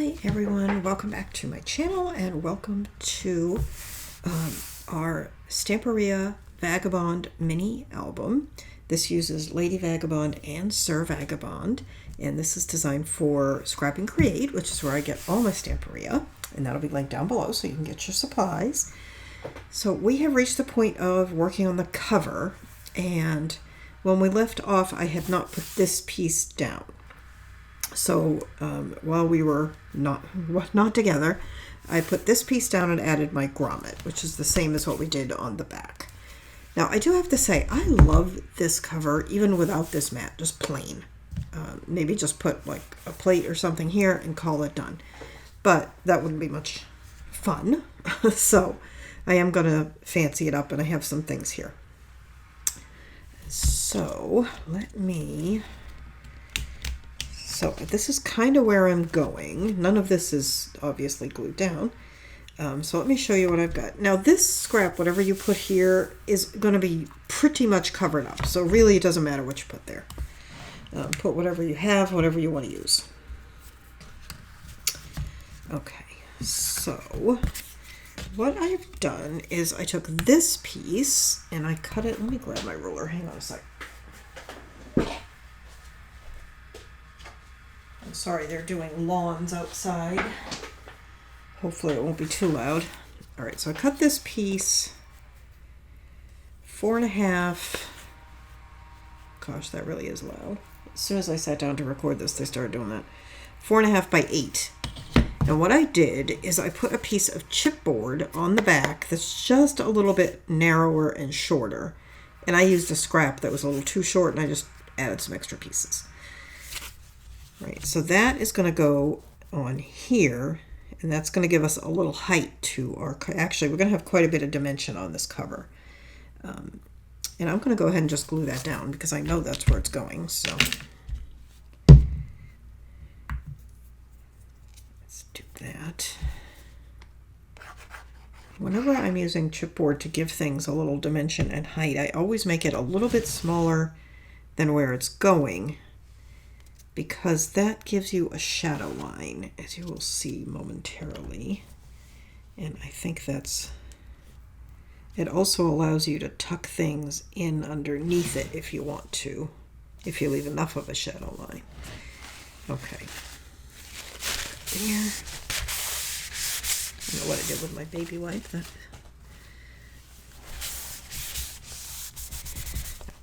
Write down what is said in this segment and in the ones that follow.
Hi everyone, welcome back to my channel and welcome to our Stamperia Vagabond mini album. This uses Lady Vagabond and Sir Vagabond, and this is designed for Scrap and Create, which is where I get all my Stamperia, and that'll be linked down below so you can get your supplies. So we have reached the point of working on the cover, and when we left off I had not put this piece down. So while we were not together, I put this piece down and added my grommet, which is the same as what we did on the back. Now I do have to say, I love this cover even without this mat, just plain. Maybe just put like a plate or something here and call it done. But that wouldn't be much fun. So I am going to fancy it up, and I have some things here. So So this is kind of where I'm going. None of this is obviously glued down. So let me show you what I've got. Now this scrap, whatever you put here, is going to be pretty much covered up. So really it doesn't matter what you put there. Put whatever you have, whatever you want to use. Okay, so what I've done is I took this piece and I cut it. Let me grab my ruler. Hang on a sec. I'm sorry, they're doing lawns outside. Hopefully it won't be too loud. All right, so I cut this piece 4.5. Gosh, that really is loud. As soon as I sat down to record this, they started doing that. 4.5 by 8. And what I did is I put a piece of chipboard on the back that's just a little bit narrower and shorter. And I used a scrap that was a little too short, and I just added some extra pieces. Right, so that is going to go on here, and that's going to give us a little height to our, actually we're going to have quite a bit of dimension on this cover. And I'm going to go ahead and just glue that down because I know that's where it's going. So let's do that. Whenever I'm using chipboard to give things a little dimension and height, I always make it a little bit smaller than where it's going, because that gives you a shadow line, as you will see momentarily. And I think it also allows you to tuck things in underneath it if you want to, if you leave enough of a shadow line. Okay. There. I don't know what I did with my baby wipe.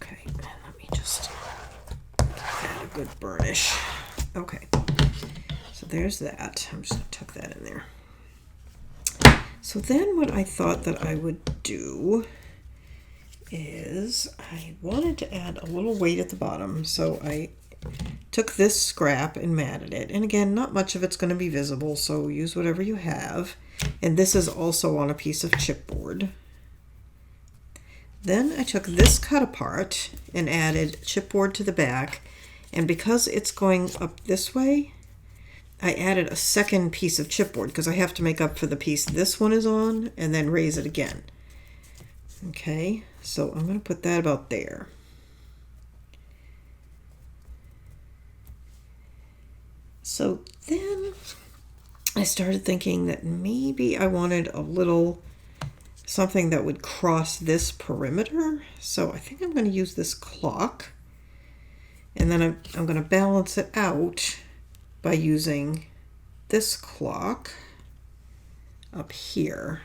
Okay, let me just add a good burnish. Okay, so there's that. I'm just going to tuck that in there. So then what I thought that I would do is I wanted to add a little weight at the bottom. So I took this scrap and matted it. And again, not much of it's going to be visible, so use whatever you have. And this is also on a piece of chipboard. Then I took this cut apart and added chipboard to the back. And because it's going up this way, I added a second piece of chipboard because I have to make up for the piece this one is on and then raise it again. Okay, so I'm going to put that about there. So then I started thinking that maybe I wanted a little something that would cross this perimeter. So I think I'm going to use this clock. And then I'm going to balance it out by using this clock up here,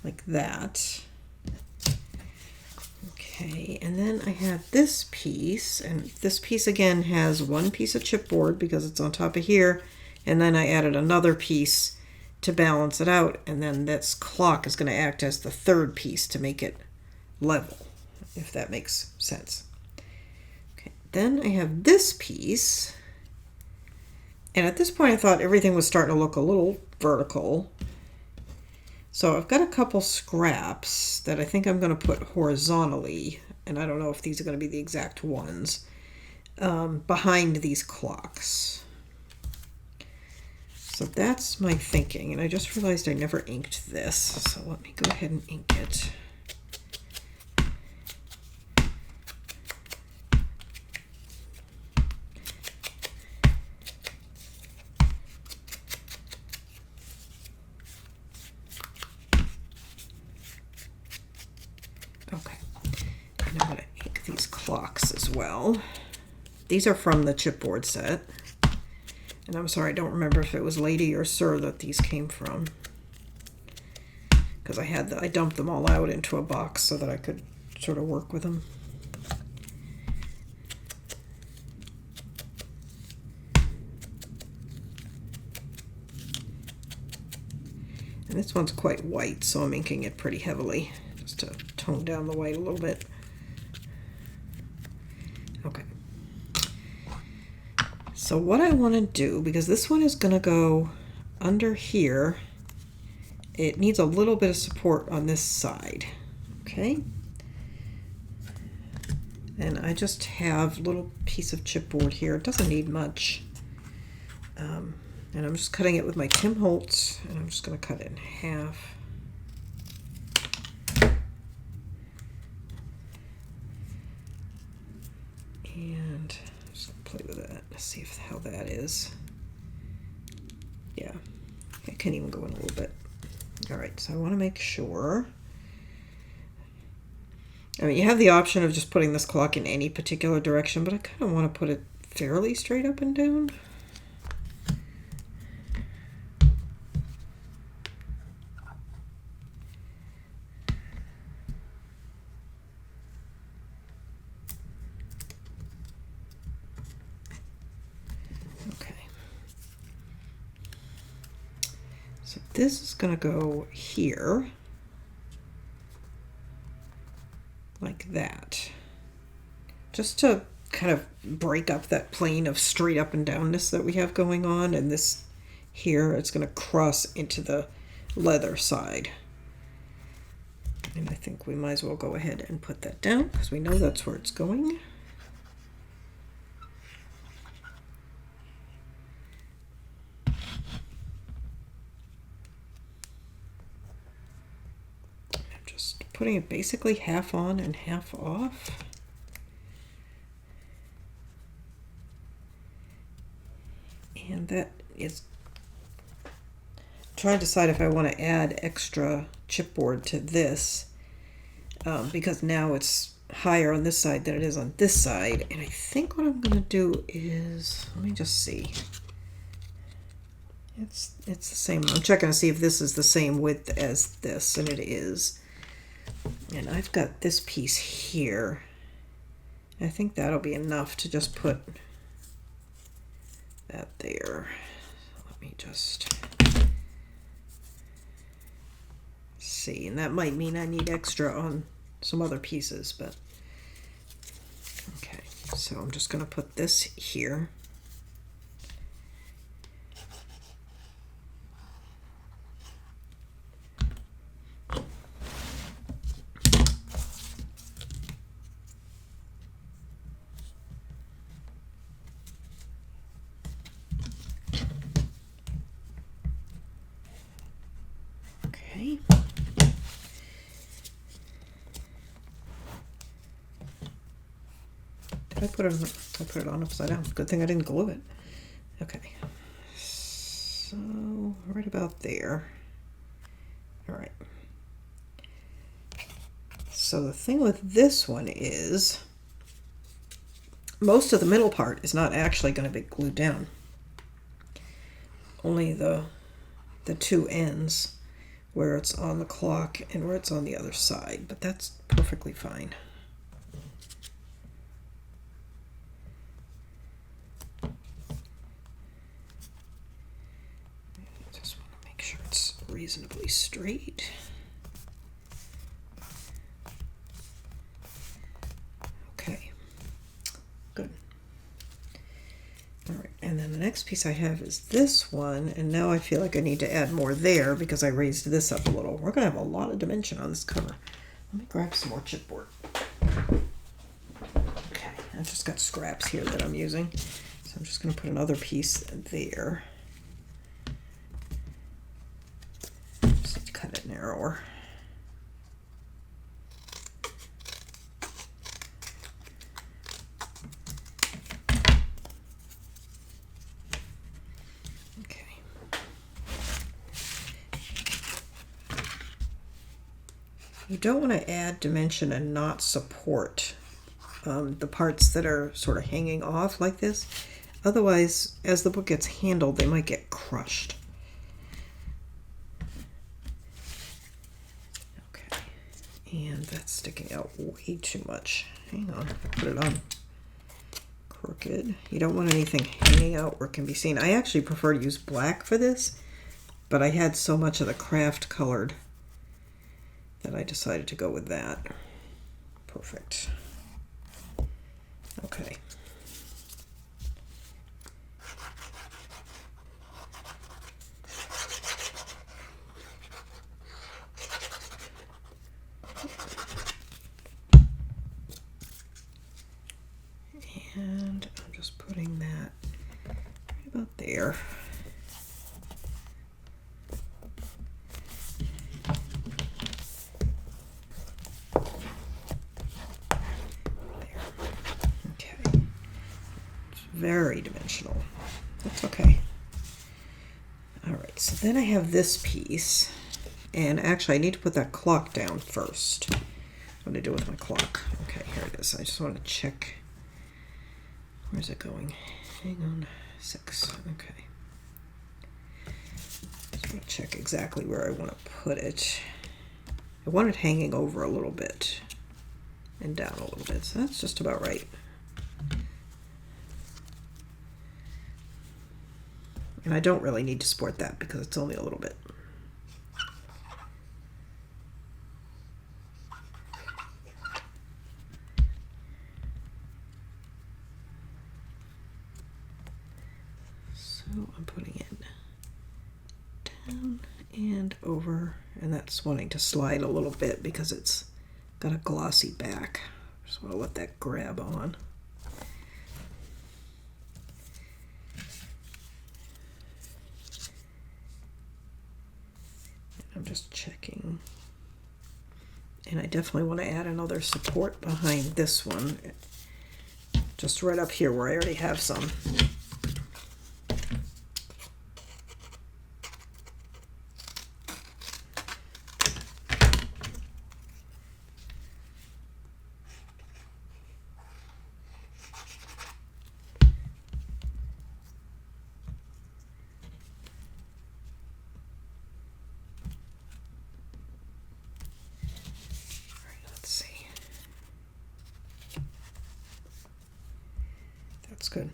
like that. Okay, and then I have this piece, and this piece again has one piece of chipboard because it's on top of here, and then I added another piece to balance it out, and then this clock is going to act as the third piece to make it level, if that makes sense. Then I have this piece, and at this point I thought everything was starting to look a little vertical. So I've got a couple scraps that I think I'm going to put horizontally, and I don't know if these are going to be the exact ones, behind these clocks. So that's my thinking, and I just realized I never inked this, so let me go ahead and ink it. well. These are from the chipboard set. And I'm sorry, I don't remember if it was Lady or Sir that these came from. Because I dumped them all out into a box so that I could sort of work with them. And this one's quite white, so I'm inking it pretty heavily, just to tone down the white a little bit. Okay. So what I want to do, because this one is going to go under here, it needs a little bit of support on this side. Okay. And I just have a little piece of chipboard here. It doesn't need much. And I'm just cutting it with my Tim Holtz, and I'm just going to cut it in half. And just play with that. Let's see how that is. Yeah, it can even go in a little bit. All right, so I want to make sure. I mean, you have the option of just putting this clock in any particular direction, but I kind of want to put it fairly straight up and down. This is going to go here, like that, just to kind of break up that plane of straight up and downness that we have going on. And this here, it's going to cross into the leather side. And I think we might as well go ahead and put that down because we know that's where it's going. Putting it basically half on and half off. And that is, trying to decide if I want to add extra chipboard to this, because now it's higher on this side than it is on this side. And I think what I'm going to do is, let me just see. It's the same. I'm checking to see if this is the same width as this, and it is. And I've got this piece here. I think that'll be enough to just put that there. Let me just see. And that might mean I need extra on some other pieces, but okay. So I'm just going to put this here. I put it on upside down. Good thing I didn't glue it. Okay. So right about there. All right. So the thing with this one is most of the middle part is not actually going to be glued down. Only the two ends where it's on the clock and where it's on the other side, but that's perfectly fine. Just want to make sure it's reasonably straight. Okay, good. All right, and then the next piece I have is this one, and now I feel like I need to add more there because I raised this up a little. We're going to have a lot of dimension on this cover. Let me grab some more chipboard. Okay, I've just got scraps here that I'm using, so I'm just going to put another piece there. Just need to cut it narrower. You don't want to add dimension and not support the parts that are sort of hanging off like this. Otherwise, as the book gets handled, they might get crushed. Okay, and that's sticking out way too much. Hang on, I put it on crooked. You don't want anything hanging out where it can be seen. I actually prefer to use black for this, but I had so much of the Kraft colored that I decided to go with that. Perfect. Okay. And I'm just putting that right about there. Very dimensional. That's okay. All right, so then I have this piece, and actually I need to put that clock down first. What do I do with my clock? Okay, here it is. I just want to check. Where's it going? Hang on, 6. Okay. Just want to check exactly where I want to put it. I want it hanging over a little bit and down a little bit, so that's just about right. And I don't really need to support that because it's only a little bit. So I'm putting it down and over, and that's wanting to slide a little bit because it's got a glossy back. Just want to let that grab on. I'm just checking. And I definitely want to add another support behind this one. Just right up here where I already have some. That's good.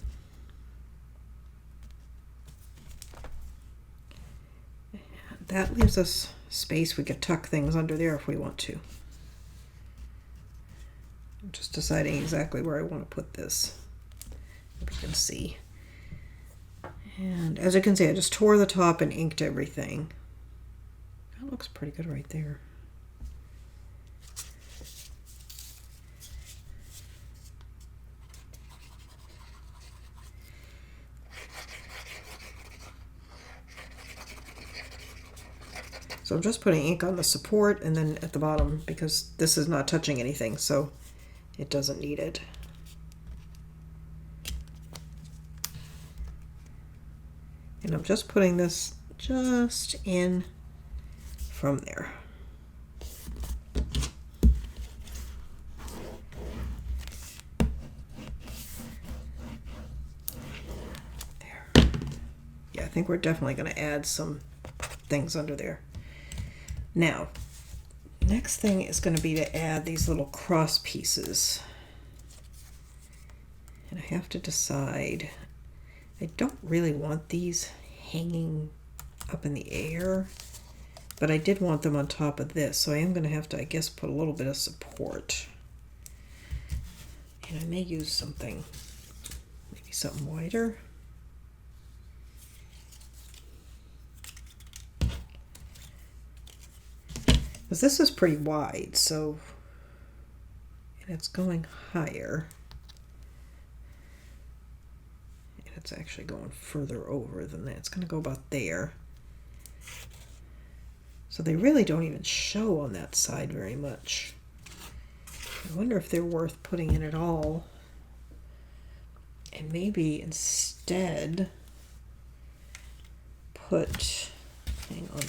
And that leaves us space. We could tuck things under there if we want to. I'm just deciding exactly where I want to put this. Hope you can see. And as you can see, I just tore the top and inked everything. That looks pretty good right there. So I'm just putting ink on the support and then at the bottom because this is not touching anything, so it doesn't need it. And I'm just putting this just in from there. There. Yeah, I think we're definitely going to add some things under there. Now, next thing is going to be to add these little cross pieces. And I have to decide, I don't really want these hanging up in the air, but I did want them on top of this, so I am going to have to, I guess, put a little bit of support. And I may use something, maybe something wider. Because this is pretty wide, so, and it's going higher. And it's actually going further over than that. It's going to go about there. So they really don't even show on that side very much. I wonder if they're worth putting in at all. And maybe instead put, hang on.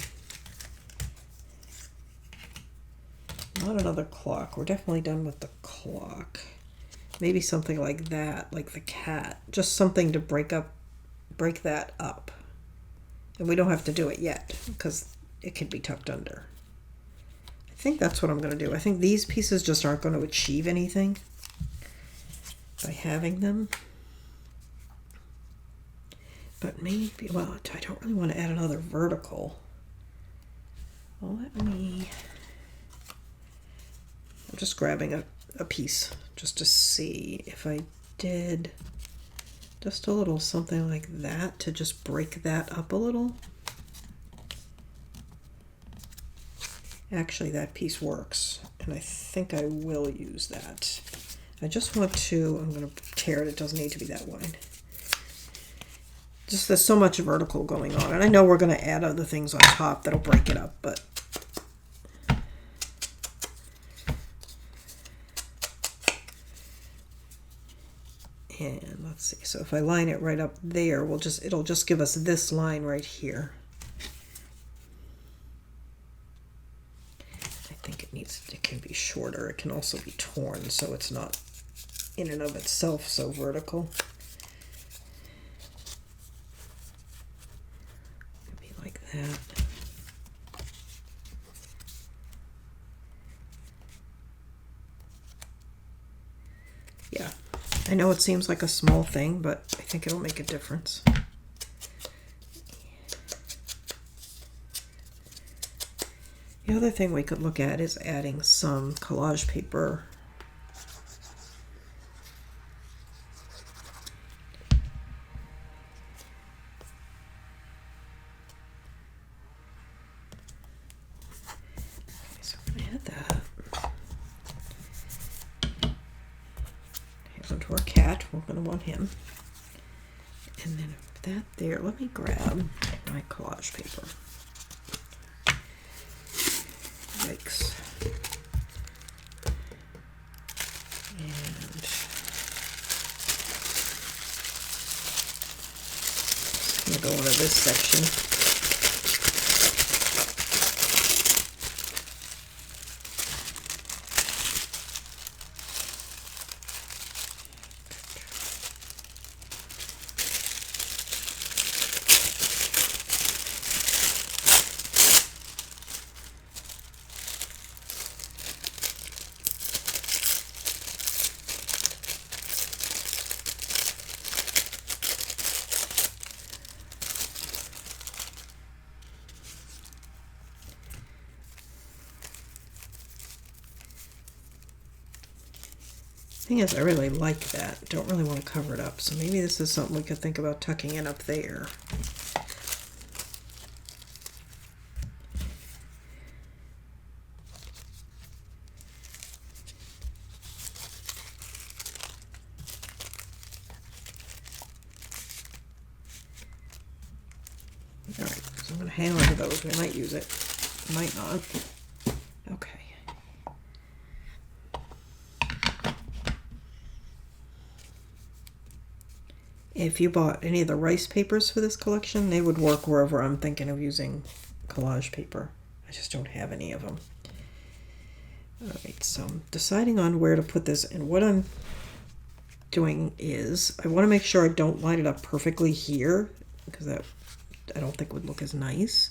Not another clock. We're definitely done with the clock. Maybe something like that, like the cat. Just something to break that up. And we don't have to do it yet because it can be tucked under. I think that's what I'm going to do. I think these pieces just aren't going to achieve anything by having them. But maybe, well, I don't really want to add another vertical. Well, I'm just grabbing a piece just to see if I did just a little something like that to just break that up a little. Actually, that piece works, and I think I will use that. I just want to, I'm going to tear it. It doesn't need to be that wide. Just there's so much vertical going on, and I know we're going to add other things on top that'll break it up, but and let's see, so if I line it right up there, it'll just give us this line right here. I think it can be shorter. It can also be torn, so it's not in and of itself so vertical. Maybe like that. Yeah. I know it seems like a small thing, but I think it'll make a difference. The other thing we could look at is adding some collage paper. Okay, so I'm going to add that. To our cat, we're going to want him. And then that there, let me grab my collage paper. Yikes. And I'm going to go into this section. Thing is, I really like that. Don't really want to cover it up. So maybe this is something we could think about tucking in up there. All right, so I'm going to hang on to those. We might use it, might not. Okay. If you bought any of the rice papers for this collection, they would work wherever I'm thinking of using collage paper. I just don't have any of them. All right, so I'm deciding on where to put this, and what I'm doing is I want to make sure I don't line it up perfectly here, because that I don't think would look as nice.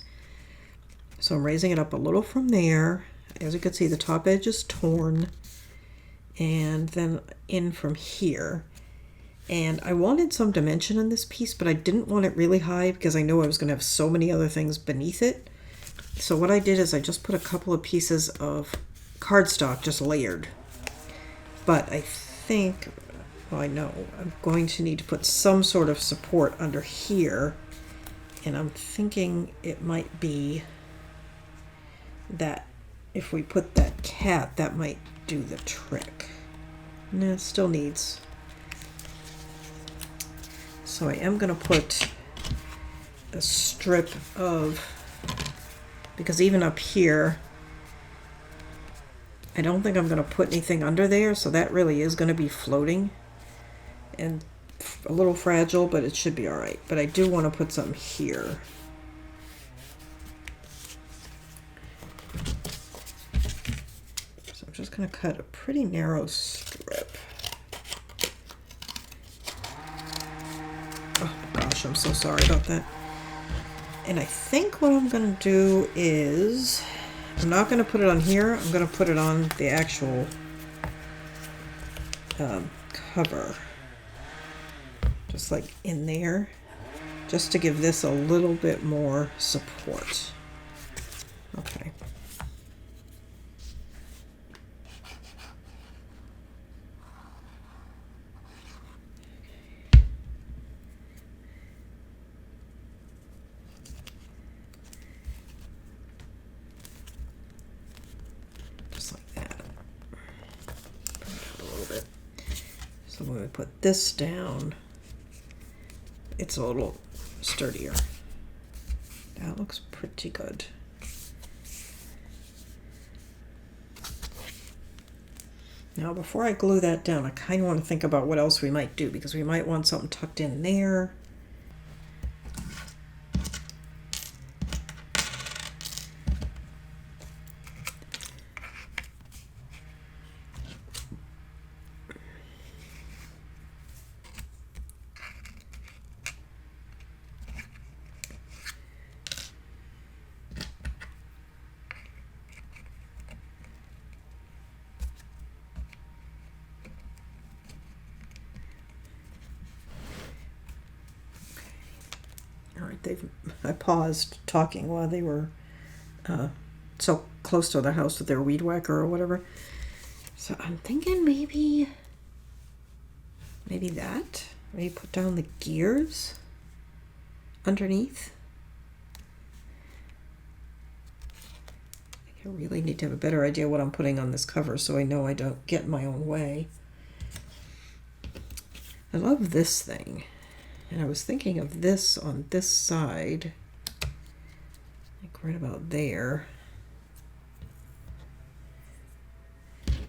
So I'm raising it up a little from there. As you can see, the top edge is torn, and then in from here. And I wanted some dimension in this piece, but I didn't want it really high because I know I was going to have so many other things beneath it. So what I did is I just put a couple of pieces of cardstock just layered. But I think, well, I know I'm going to need to put some sort of support under here. And I'm thinking it might be that if we put that cat, that might do the trick. No, it still needs. So I am going to put a strip of, because even up here, I don't think I'm going to put anything under there, so that really is going to be floating and a little fragile, but it should be all right. But I do want to put something here. So I'm just going to cut a pretty narrow strip. gosh, I'm so sorry about that. And I think what I'm going to do is, I'm not going to put it on here. I'm going to put it on the actual cover. Just like in there. Just to give this a little bit more support. Okay. Just like that. Bring it up a little bit. So when we put this down, it's a little sturdier. That looks pretty good. Now before I glue that down, I kind of want to think about what else we might do, because we might want something tucked in there. I paused talking while they were so close to the house with their weed whacker or whatever. So I'm thinking maybe that. Maybe put down the gears underneath. I really need to have a better idea what I'm putting on this cover so I know I don't get in my own way. I love this thing. And I was thinking of this on this side, like right about there.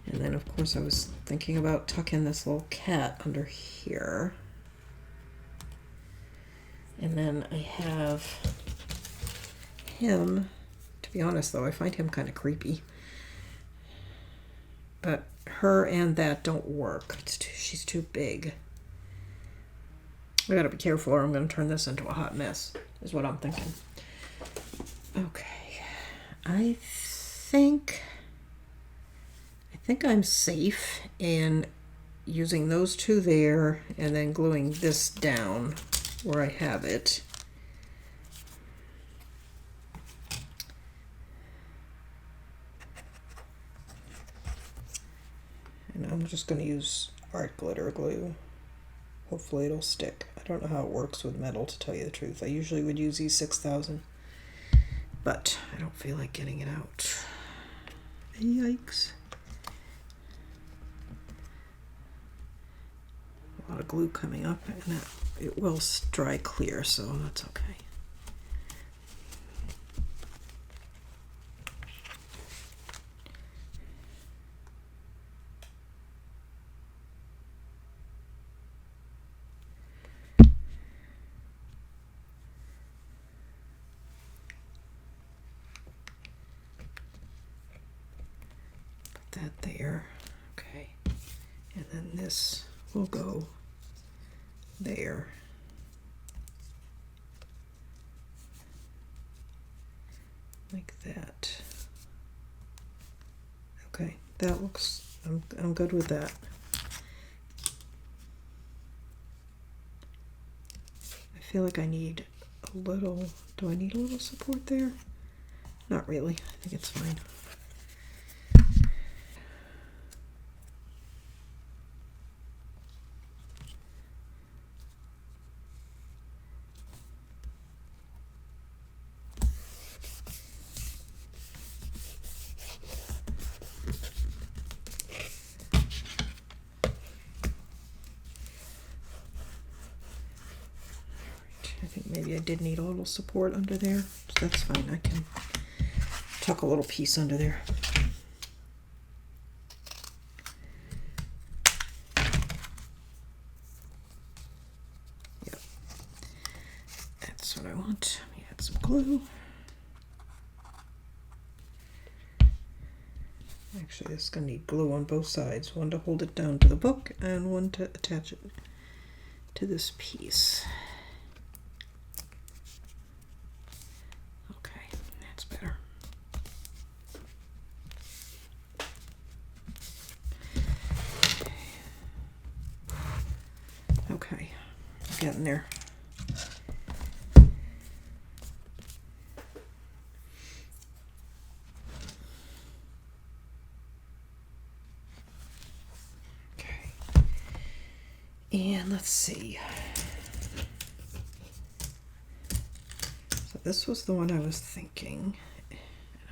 And then of course I was thinking about tucking this little cat under here. And then I have him. To be honest though, I find him kind of creepy. But her and that don't work. She's too big. I gotta be careful or I'm gonna turn this into a hot mess, is what I'm thinking. Okay, I think I'm safe in using those two there and then gluing this down where I have it. And I'm just gonna use art glitter glue. Hopefully it'll stick. I don't know how it works with metal, to tell you the truth. I usually would use E6000, but I don't feel like getting it out. Yikes. A lot of glue coming up, and it will dry clear, so that's okay. That there. Okay. And then this will go there. Like that. Okay, that looks, I'm good with that. I feel like I need a little, do I need a little support there? Not really, I think it's fine. Maybe I did need a little support under there. So that's fine. I can tuck a little piece under there. Yep. That's what I want. Let me add some glue. Actually, this is going to need glue on both sides. One to hold it down to the book and one to attach it to this piece. That's better. Okay, getting there. Okay, and let's see. So this was the one I was thinking.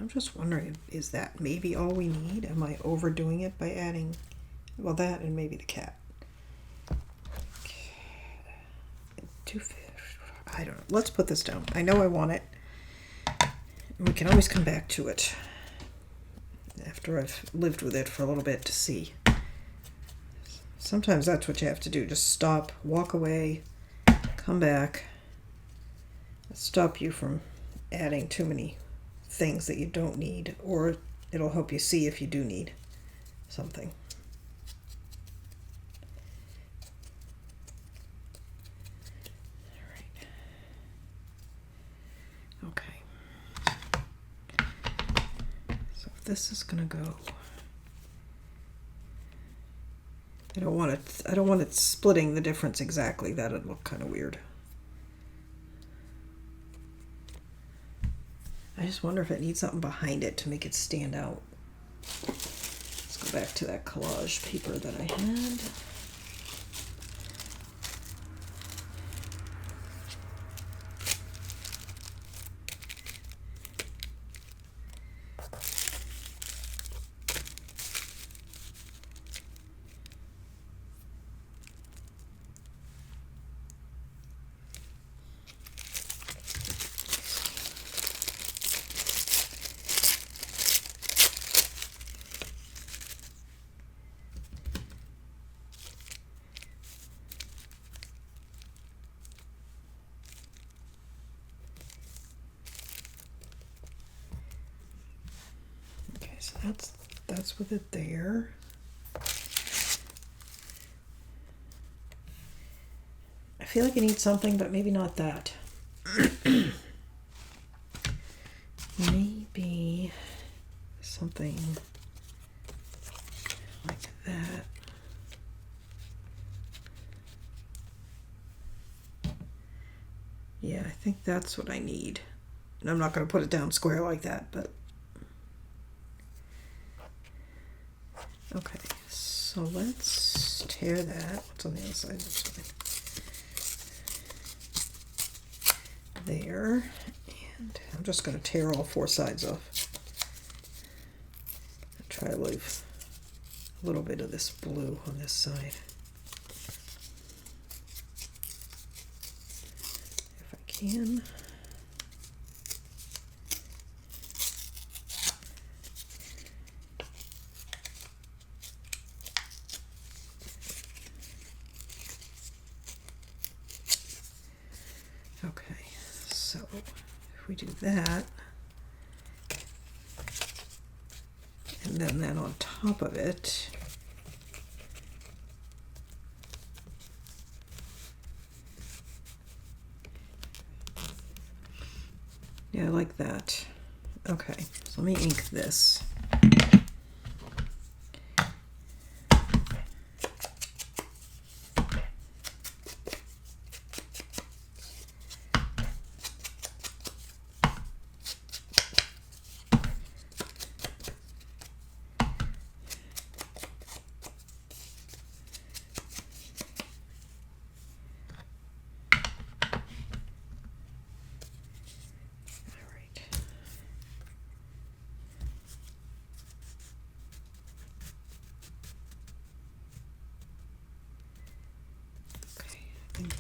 I'm just wondering, is that maybe all we need? Am I overdoing it by adding, well, that and maybe the cat? I don't know. Let's put this down. I know I want it. We can always come back to it after I've lived with it for a little bit to see. Sometimes that's what you have to do. Just stop, walk away, come back. Stop you from adding too many things that you don't need, or it'll help you see if you do need something. All right. Okay. So if this is gonna go, I don't want it splitting the difference exactly. That'd look kind of weird. I just wonder if it needs something behind it to make it stand out. Let's go back to that collage paper that I had. So that's with it there. I feel like I need something, but maybe not that. Maybe something like that. Yeah, I think that's what I need. And I'm not going to put it down square like that, but okay, so let's tear that. What's on the other side? There. And I'm just going to tear all four sides off. I'll try to leave a little bit of this blue on this side. If I can. Okay, so if we do that, and then that on top of it, yeah, I like that. Okay, so let me ink this.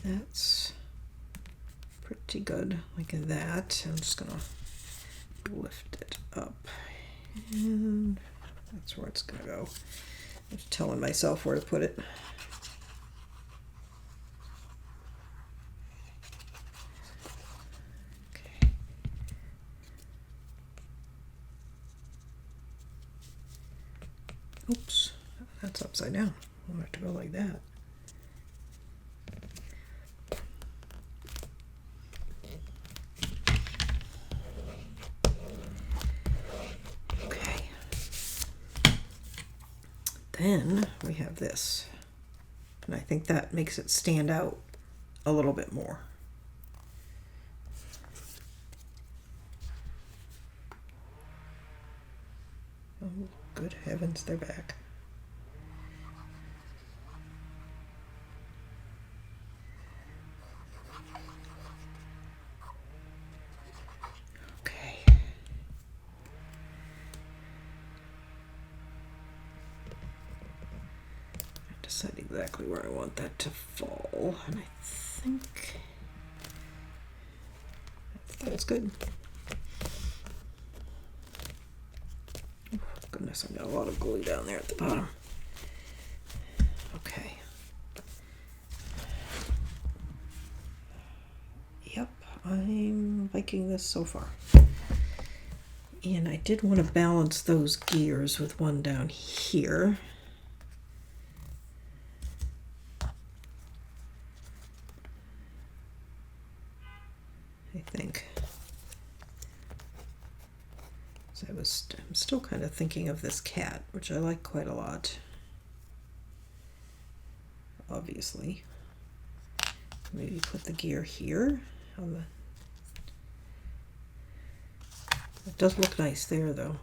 That's pretty good, like that. I'm just gonna lift it up, and that's where it's gonna go. I'm just telling myself where to put it. Okay. Oops, that's upside down. I'll have to go like that. then we have this. And I think that makes it stand out a little bit more. Oh, good heavens, they're back. Okay. I decide exactly where I want that to fall, and I think that's good. Oh, goodness, I've got a lot of glue down there at the bottom. Okay. Yep, I'm liking this so far. And I did want to balance those gears with one down here. I think. So I'm still kind of thinking of this cat, which I like quite a lot. Obviously. Maybe put the gear here on the. It does look nice there, though.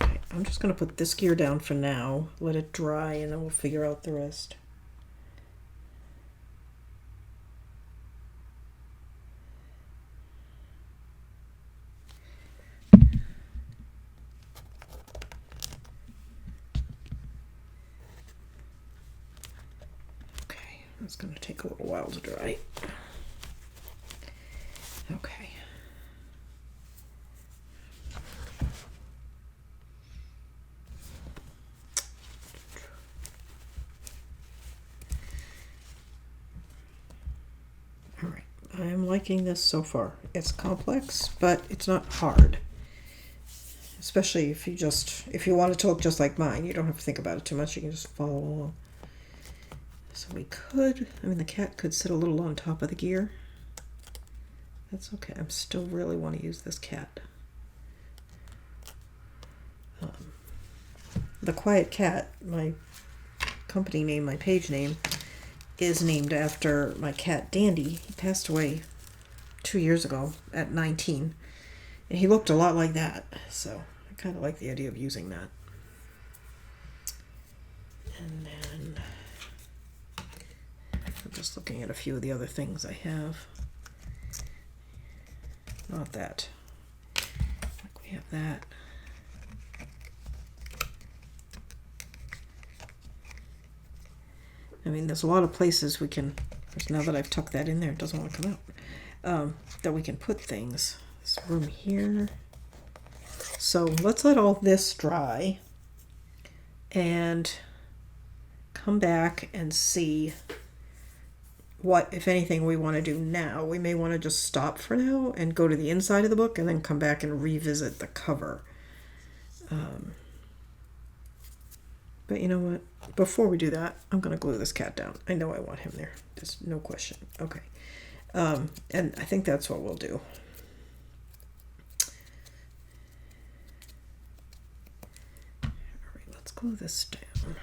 Okay, I'm just going to put this gear down for now, let it dry, and then we'll figure out the rest. Okay, it's going to take a little while to dry. Okay. All right, I'm liking this so far. It's complex, but it's not hard. Especially if you want it to look just like mine, you don't have to think about it too much. You can just follow along. So we could, the cat could sit a little on top of the gear. That's okay. I still really want to use this cat. The Quiet Cat, my company name, my page name, is named after my cat Dandy. He passed away 2 years ago at 19. And he looked a lot like that. So I kind of like the idea of using that. And then I'm just looking at a few of the other things I have. Not that. Like we have that. There's a lot of places we can, now that I've tucked that in there, it doesn't want to come out, that we can put things. This room here. So let's let all this dry and come back and see what, if anything, we want to do now. We may want to just stop for now and go to the inside of the book and then come back and revisit the cover. But you know what? Before we do that, I'm going to glue this cat down. I know I want him there. There's no question. Okay. And I think that's what we'll do. All right, let's glue this down.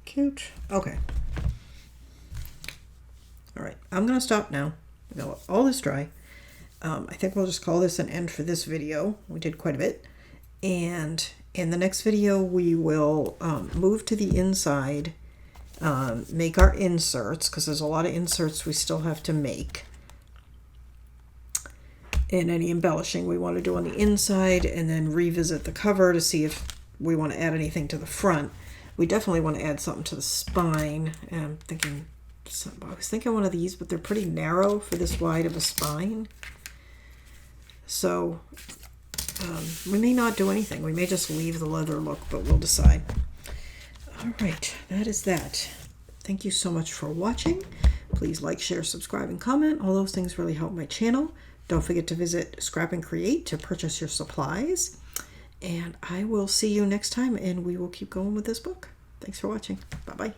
Cute. Okay. All right. I'm going to stop now. I'm going to let all this dry. I think we'll just call this an end for this video. We did quite a bit. And in the next video, we will move to the inside, make our inserts, because there's a lot of inserts we still have to make. And any embellishing we want to do on the inside, and then revisit the cover to see if we want to add anything to the front. We definitely want to add something to the spine. And I was thinking one of these, but they're pretty narrow for this wide of a spine. So we may not do anything. We may just leave the leather look, but we'll decide. All right, that is that. Thank you so much for watching. Please like, share, subscribe, and comment. All those things really help my channel. Don't forget to visit Scrap and Create to purchase your supplies. And I will see you next time, and we will keep going with this book. Thanks for watching. Bye-bye.